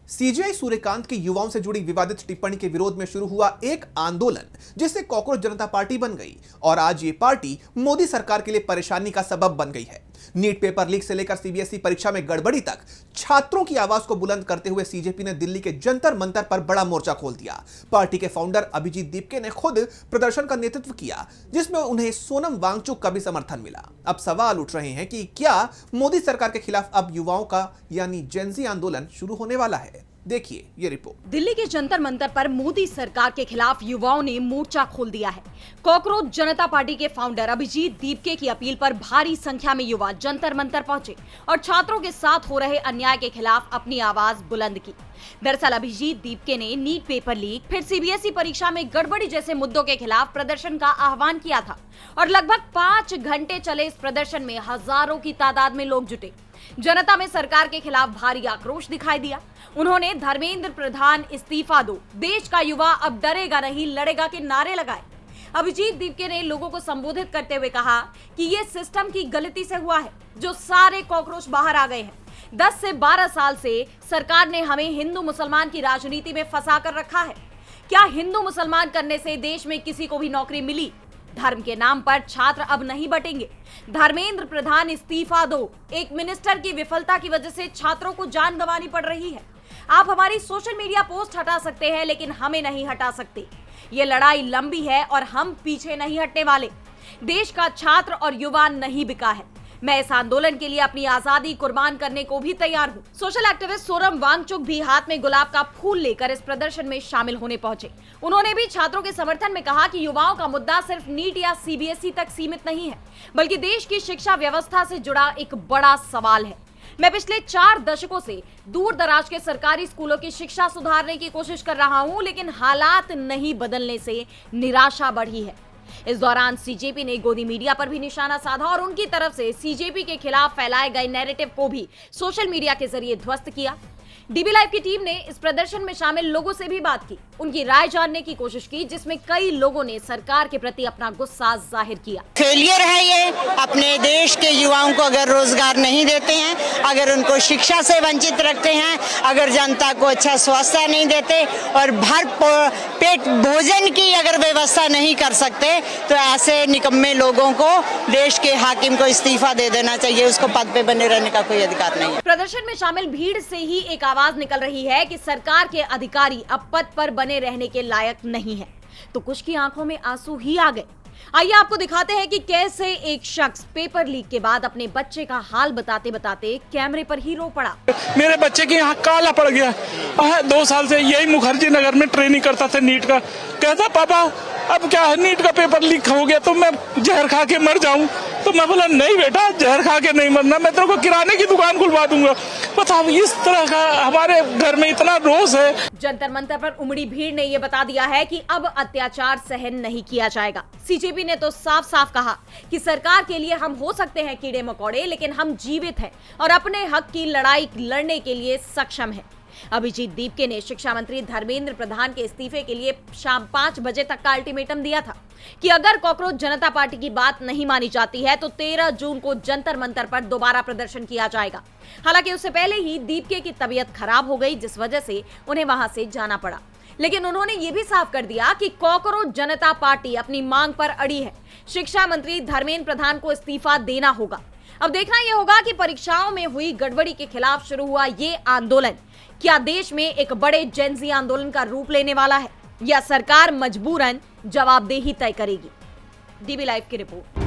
CJI Suryakant के युवाओं से जुड़ी विवादित टिप्पणी के विरोध में शुरू हुआ एक आंदोलन जिससे कॉकरोच जनता पार्टी बन गई और आज ये पार्टी मोदी सरकार के लिए परेशानी का सबब बन गई है। नीट पेपर लीक से लेकर सीबीएसई परीक्षा में गड़बड़ी तक छात्रों की आवाज को बुलंद करते हुए सीजेपी ने दिल्ली के जंतर मंतर पर बड़ा मोर्चा खोल दिया। पार्टी के फाउंडर अभिजीत दीपके ने खुद प्रदर्शन का नेतृत्व किया, जिसमें उन्हें सोनम वांगचुक का भी समर्थन मिला। अब सवाल उठ रहे हैं कि क्या मोदी सरकार के खिलाफ अब युवाओं का यानी जेनजी आंदोलन शुरू होने वाला है। देखिए ये रिपोर्ट। दिल्ली के जंतर मंतर पर मोदी सरकार के खिलाफ युवाओं ने मोर्चा खोल दिया है। कॉकरोच जनता पार्टी के फाउंडर अभिजीत दीपके की अपील पर भारी संख्या में युवा जंतर मंतर पहुंचे और छात्रों के साथ हो रहे अन्याय के खिलाफ अपनी आवाज बुलंद की। दरअसल अभिजीत दीपके ने नीट पेपर लीक, फिर सीबीएसई परीक्षा में गड़बड़ी जैसे मुद्दों के खिलाफ प्रदर्शन का आह्वान किया था और लगभग 5 घंटे चले इस प्रदर्शन में हजारों की तादाद में लोग जुटे। जनता में सरकार के खिलाफ भारी आक्रोश दिखाई दिया। उन्होंने धर्मेंद्र प्रधान इस्तीफा दो, देश का युवा अब डरेगा नहीं लड़ेगा के नारे लगाए। अभिजीत दीपके ने लोगों को संबोधित करते हुए कहा कि ये सिस्टम की गलती से हुआ है, जो सारे कॉकरोच बाहर आ गए हैं। 10 से 12 साल से सरकार ने हमें हिंदू मुसलमान की राजनीति में फंसा कर रखा है। क्या हिंदू मुसलमान करने से देश में किसी को भी नौकरी मिली? धर्म के नाम पर छात्र अब नहीं बटेंगे। धर्मेंद्र प्रधान इस्तीफा दो। एक मिनिस्टर की विफलता की वजह से छात्रों को जान गंवानी पड़ रही है। आप हमारी सोशल मीडिया पोस्ट हटा सकते हैं, लेकिन हमें नहीं हटा सकते। ये लड़ाई लंबी है और हम पीछे नहीं हटने वाले। देश का छात्र और युवा नहीं बिका है। मैं इस आंदोलन के लिए अपनी आजादी कुर्बान करने को भी तैयार हूँ। सोशल एक्टिविस्ट सोनम वांगचुक भी हाथ में गुलाब का फूल लेकर इस प्रदर्शन में शामिल होने पहुंचे। उन्होंने भी छात्रों के समर्थन में कहा कि युवाओं का मुद्दा सिर्फ नीट या सीबीएसई तक सीमित नहीं है, बल्कि देश की शिक्षा व्यवस्था से जुड़ा एक बड़ा सवाल है। मैं पिछले 4 दशकों से दूर दराज के सरकारी स्कूलों की शिक्षा सुधारने की कोशिश कर रहा हूं, लेकिन हालात नहीं बदलने से निराशा बढ़ी है। इस दौरान सीजेपी ने गोदी मीडिया पर भी निशाना साधा और उनकी तरफ से सीजेपी के खिलाफ फैलाए गए नैरेटिव को भी सोशल मीडिया के जरिए ध्वस्त किया। डीबी लाइव की टीम ने इस प्रदर्शन में शामिल लोगों से भी बात की, उनकी राय जानने की कोशिश की, जिसमें कई लोगों ने सरकार के प्रति अपना गुस्सा जाहिर किया। फेलियर है ये। अपने देश के युवाओं को अगर रोजगार नहीं देते हैं, अगर उनको शिक्षा से वंचित रखते हैं, अगर जनता को अच्छा स्वास्थ्य नहीं देते और भर पेट भोजन की अगर व्यवस्था नहीं कर सकते, तो ऐसे निकम्मे लोगों को देश के हाकिम को इस्तीफा दे देना चाहिए। उसको पद पे बने रहने का कोई अधिकार नहीं है। प्रदर्शन में शामिल भीड़ से ही एक आवाज निकल रही है कि सरकार के अधिकारी अब पद पर बने रहने के लायक नहीं है। तो कुछ की आंखों में आंसू ही आ गए। आइए आपको दिखाते हैं कि कैसे एक शख्स पेपर लीक के बाद अपने बच्चे का हाल बताते बताते कैमरे पर ही रो पड़ा। मेरे बच्चे की यहाँ काला पड़ गया। 2 साल से यही मुखर्जी नगर में ट्रेनिंग करता था नीट का। कहता पापा अब क्या है, नीट का पेपर लीक हो गया तो मैं जहर खा के मर जाऊं। तो मैं बोला नहीं बेटा, जहर खा के नहीं मरना, मैं तेरे को किराने की दुकान खुलवा दूंगा। बताओ, इस तरह का हमारे घर में इतना रोष है। जंतर मंतर पर उमड़ी भीड़ ने यह बता दिया है कि अब अत्याचार सहन नहीं किया जाएगा। सीजेपी ने तो साफ साफ कहा कि सरकार के लिए हम हो सकते हैं कीड़े मकोड़े, लेकिन हम जीवित हैं और अपने हक की लड़ाई लड़ने के लिए सक्षम हैं। अभिजीत दीपके ने शिक्षा मंत्री धर्मेंद्र प्रधान के इस्तीफे के लिए शाम 5 बजे तक का अल्टीमेटम दिया था कि अगर कॉकरोच जनता पार्टी की बात नहीं मानी जाती है तो 13 जून को जंतर मंतर पर दोबारा प्रदर्शन किया जाएगा। हालांकि उससे पहले ही दीपके की तबीयत खराब हो गई, जिस वजह से उन्हें वहां से जाना पड़ा। लेकिन उन्होंने ये भी साफ कर दिया कि कॉकरोच जनता पार्टी अपनी मांग पर अड़ी है। शिक्षा मंत्री धर्मेंद्र प्रधान को इस्तीफा देना होगा। अब देखना यह होगा कि परीक्षाओं में हुई गड़बड़ी के खिलाफ शुरू हुआ ये आंदोलन क्या देश में एक बड़े जेनजी आंदोलन का रूप लेने वाला है, या सरकार मजबूरन जवाबदेही तय करेगी। डीबी लाइव की रिपोर्ट।